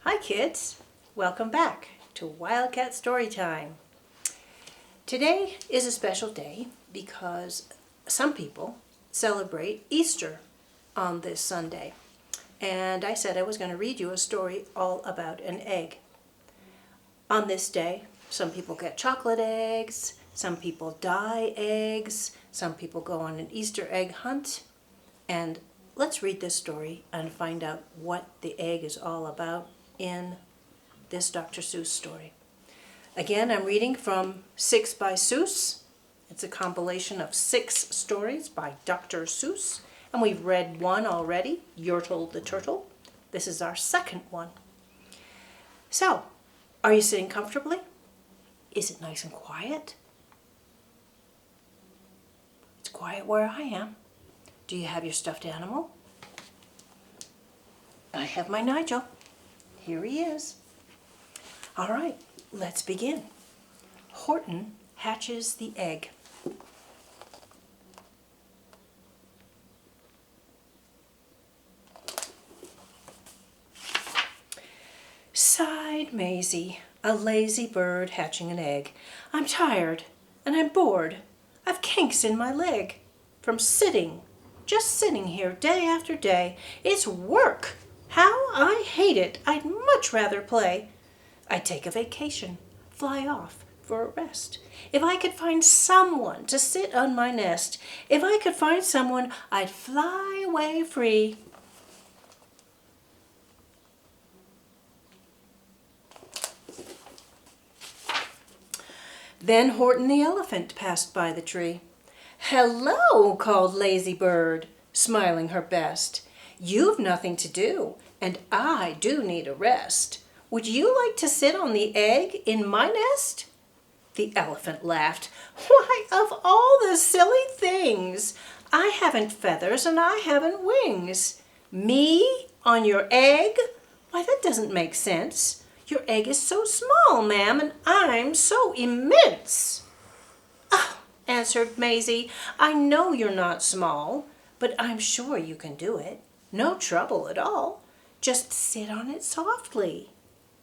Hi kids, welcome back to Wildcat Storytime. Today is a special day because some people celebrate Easter on this Sunday. And I said I was going to read you a story all about an egg. On this day, some people get chocolate eggs, some people dye eggs, some people go on an Easter egg hunt. And let's read this story and find out what the egg is all about in this Dr. Seuss story. Again, I'm reading from Six by Seuss. It's a compilation of 6 stories by Dr. Seuss, and we've read one already, Yertle the Turtle. This is our second one. So, are you sitting comfortably? Is it nice and quiet? It's quiet where I am. Do you have your stuffed animal? I have my Nigel. Here he is. All right, let's begin. Horton hatches the egg. Sighed Maisie, a lazy bird hatching an egg. I'm tired and I'm bored. I've kinks in my leg from just sitting here day after day. It's work. How I hate it. I'd much rather play. I'd take a vacation, fly off for a rest. If I could find someone to sit on my nest, if I could find someone, I'd fly away free. Then Horton the elephant passed by the tree. Hello, called Lazy Bird, smiling her best. You've nothing to do, and I do need a rest. Would you like to sit on the egg in my nest? The elephant laughed. Why, of all the silly things, I haven't feathers and I haven't wings. Me on your egg? Why, that doesn't make sense. Your egg is so small, ma'am, and I'm so immense. Oh, answered Maisie, I know you're not small, but I'm sure you can do it. No trouble at all. Just sit on it softly.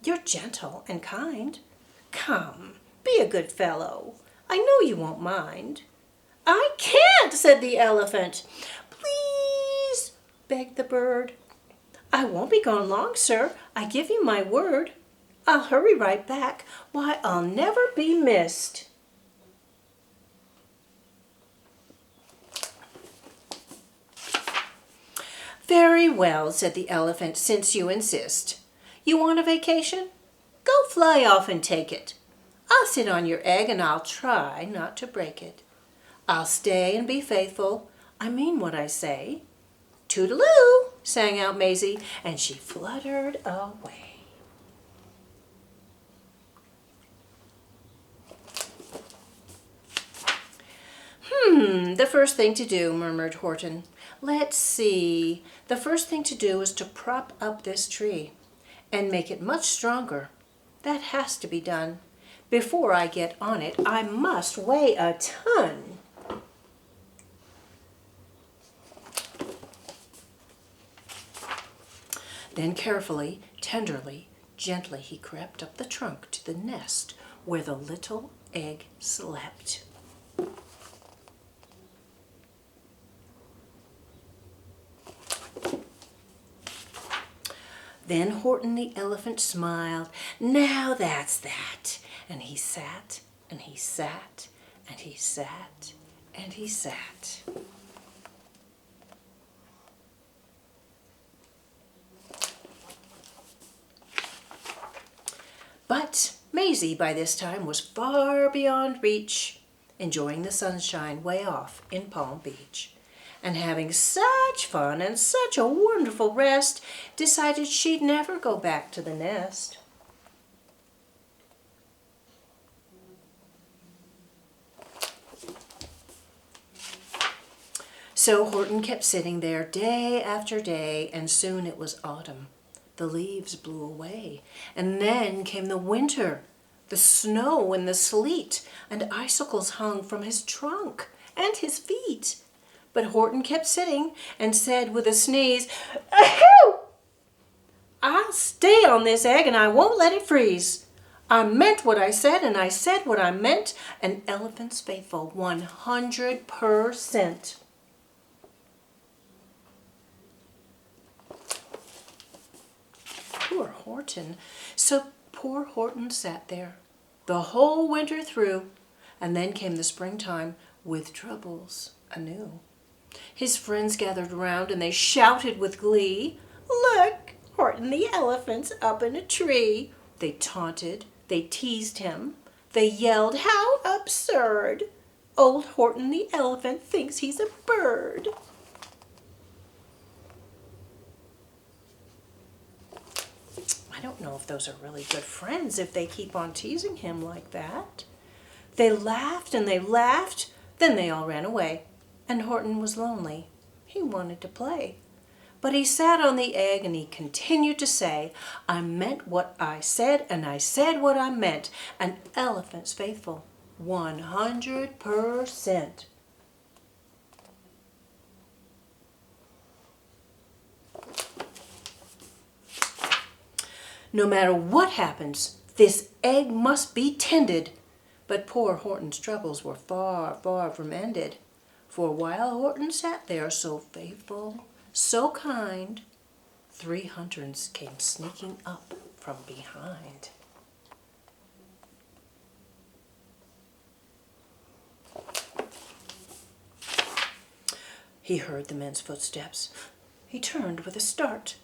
You're gentle and kind. Come, be a good fellow. I know you won't mind. I can't, said the elephant. Please, begged the bird. I won't be gone long, sir. I give you my word. I'll hurry right back. Why, I'll never be missed. Very well, said the elephant, since you insist. You want a vacation? Go fly off and take it. I'll sit on your egg and I'll try not to break it. I'll stay and be faithful. I mean what I say. Toodaloo, sang out Maisie, and she fluttered away. The first thing to do, murmured Horton. Let's see. The first thing to do is to prop up this tree and make it much stronger. That has to be done. Before I get on it, I must weigh a ton. Then carefully, tenderly, gently he crept up the trunk to the nest where the little egg slept. Then Horton the elephant smiled. Now that's that. And he sat, and he sat, and he sat, and he sat. But Maisie by this time was far beyond reach, enjoying the sunshine way off in Palm Beach. And having such fun and such a wonderful rest, decided she'd never go back to the nest. So Horton kept sitting there day after day, and soon it was autumn. The leaves blew away, and then came the winter, the snow and the sleet, and icicles hung from his trunk and his feet. But Horton kept sitting and said with a sneeze, Ahoo! I'll stay on this egg and I won't let it freeze. I meant what I said and I said what I meant. An elephant's faithful 100%. Poor Horton. So poor Horton sat there the whole winter through, and then came the springtime with troubles anew. His friends gathered around and they shouted with glee, "Look, Horton the elephant's up in a tree." They taunted, they teased him, they yelled, "How absurd! Old Horton the elephant thinks he's a bird." I don't know if those are really good friends if they keep on teasing him like that. They laughed and they laughed, then they all ran away, and Horton was lonely. He wanted to play. But he sat on the egg and he continued to say, "I meant what I said and I said what I meant." An elephant's faithful 100%. No matter what happens, this egg must be tended. But poor Horton's troubles were far, far from ended. For while Horton sat there so faithful, so kind, 3 hunters came sneaking up from behind. He heard the men's footsteps. He turned with a start.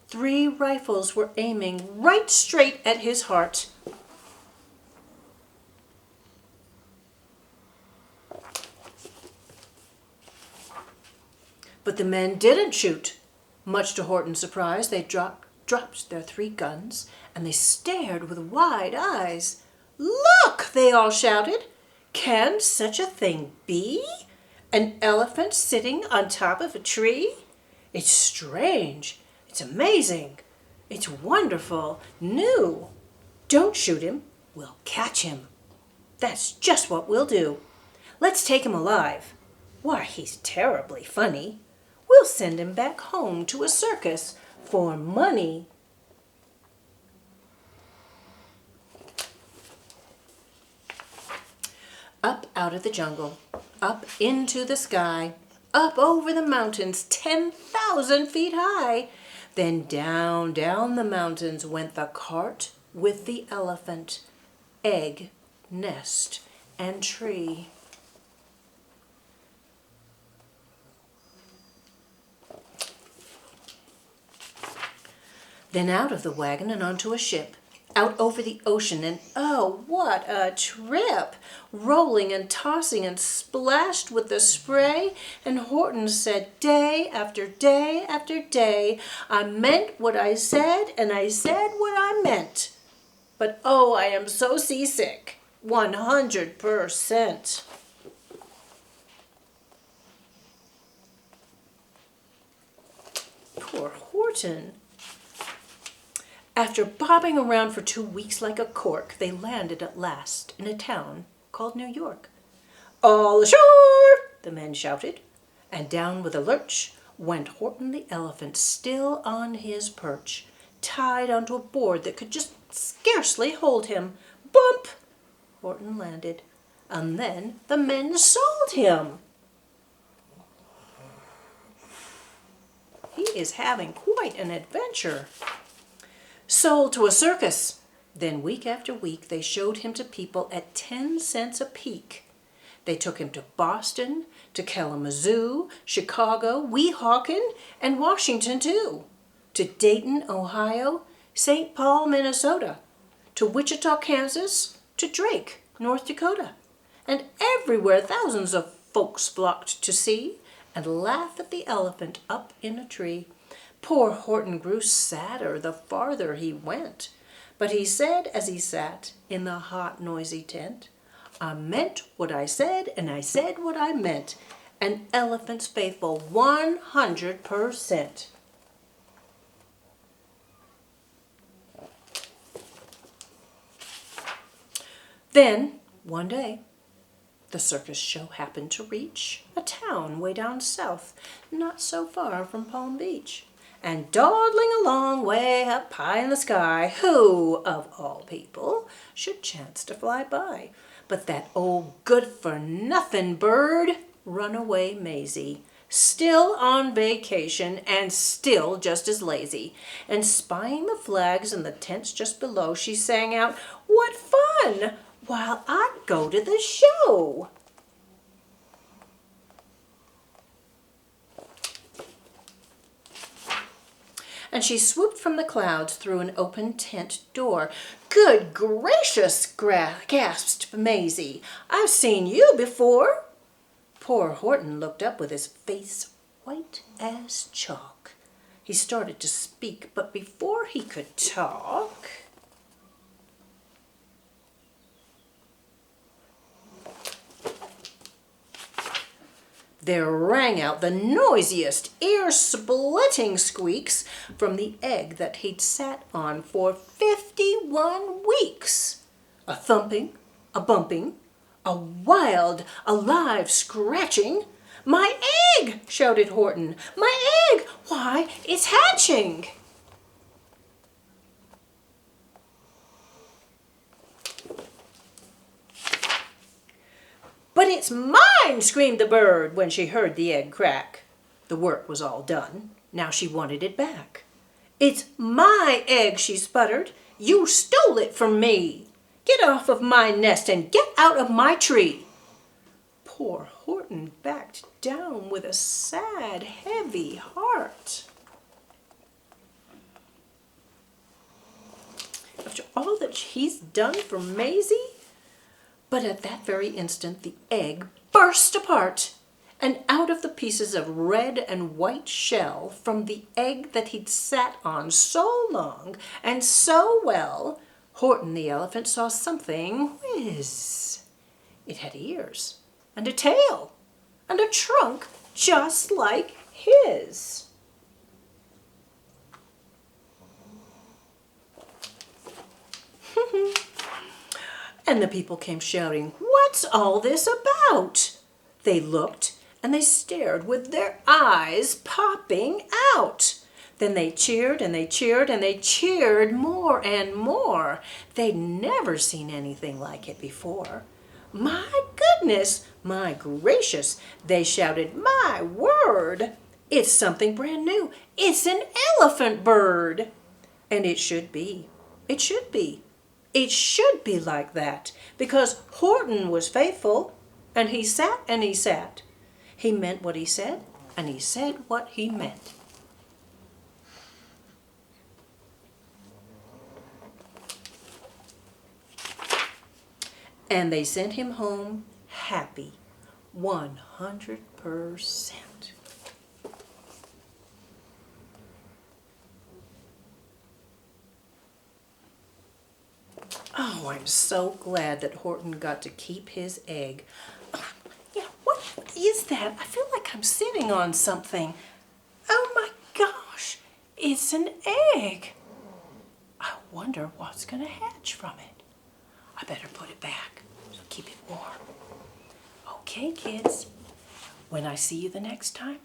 3 rifles were aiming right straight at his heart. But the men didn't shoot. Much to Horton's surprise, they dropped their 3 guns, and they stared with wide eyes. "Look!" they all shouted. "Can such a thing be? An elephant sitting on top of a tree? It's strange. It's amazing. It's wonderful. New. Don't shoot him. We'll catch him. That's just what we'll do. Let's take him alive. Why, he's terribly funny. We'll send him back home to a circus for money." Up out of the jungle, up into the sky, up over the mountains 10,000 feet high. Then down, down the mountains went the cart with the elephant, egg, nest, and tree. Then out of the wagon and onto a ship, out over the ocean, and oh, what a trip! Rolling and tossing and splashed with the spray, and Horton said day after day after day, "I meant what I said, and I said what I meant. But oh, I am so seasick, 100%. Poor Horton. After bobbing around for 2 weeks like a cork, they landed at last in a town called New York. "All ashore!" the men shouted, and down with a lurch went Horton the elephant, still on his perch, tied onto a board that could just scarcely hold him. Bump! Horton landed, and then the men sold him. He is having quite an adventure. Sold to a circus. Then week after week they showed him to people at 10 cents a peek. They took him to Boston, to Kalamazoo, Chicago, Weehawken, and Washington too. To Dayton, Ohio, St. Paul, Minnesota, to Wichita, Kansas, to Drake, North Dakota. And everywhere thousands of folks flocked to see and laugh at the elephant up in a tree. Poor Horton grew sadder the farther he went, but he said as he sat in the hot, noisy tent, "I meant what I said, and I said what I meant. An elephant's faithful 100%. Then, one day, the circus show happened to reach a town way down south, not so far from Palm Beach. And dawdling along way up high in the sky, who, of all people, should chance to fly by but that old good-for-nothing bird, Runaway Maisie, still on vacation and still just as lazy. And spying the flags and the tents just below, she sang out, "What fun! While I go to the show." And she swooped from the clouds through an open tent door. "Good gracious," gasped Maisie, "I've seen you before." Poor Horton looked up with his face white as chalk. He started to speak, but before he could talk, there rang out the noisiest, ear-splitting squeaks from the egg that he'd sat on for 51 weeks. A thumping, a bumping, a wild, alive scratching. "My egg!" shouted Horton. "My egg! Why, it's hatching!" "But it's mine!" screamed the bird when she heard the egg crack. The work was all done. Now she wanted it back. "It's my egg," she sputtered. "You stole it from me. Get off of my nest and get out of my tree." Poor Horton backed down with a sad, heavy heart. After all that he's done for Maisie? But at that very instant the egg burst apart, and out of the pieces of red and white shell from the egg that he'd sat on so long and so well, Horton the elephant saw something whiz. It had ears and a tail and a trunk just like his. And the people came shouting, "What's all this about?" They looked and they stared with their eyes popping out. Then they cheered and they cheered and they cheered more and more. They'd never seen anything like it before. "My goodness, my gracious," they shouted, "my word! It's something brand new. It's an elephant bird." And it should be. It should be. It should be like that, because Horton was faithful, and he sat and he sat. He meant what he said, and he said what he meant. And they sent him home happy, 100%. Oh, I'm so glad that Horton got to keep his egg. Yeah, what is that? I feel like I'm sitting on something. Oh my gosh, it's an egg. I wonder what's going to hatch from it. I better put it back so keep it warm. Okay, kids, when I see you the next time,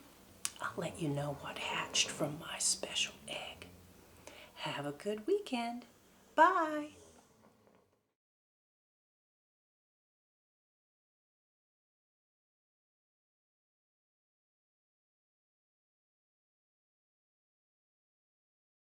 I'll let you know what hatched from my special egg. Have a good weekend. Bye.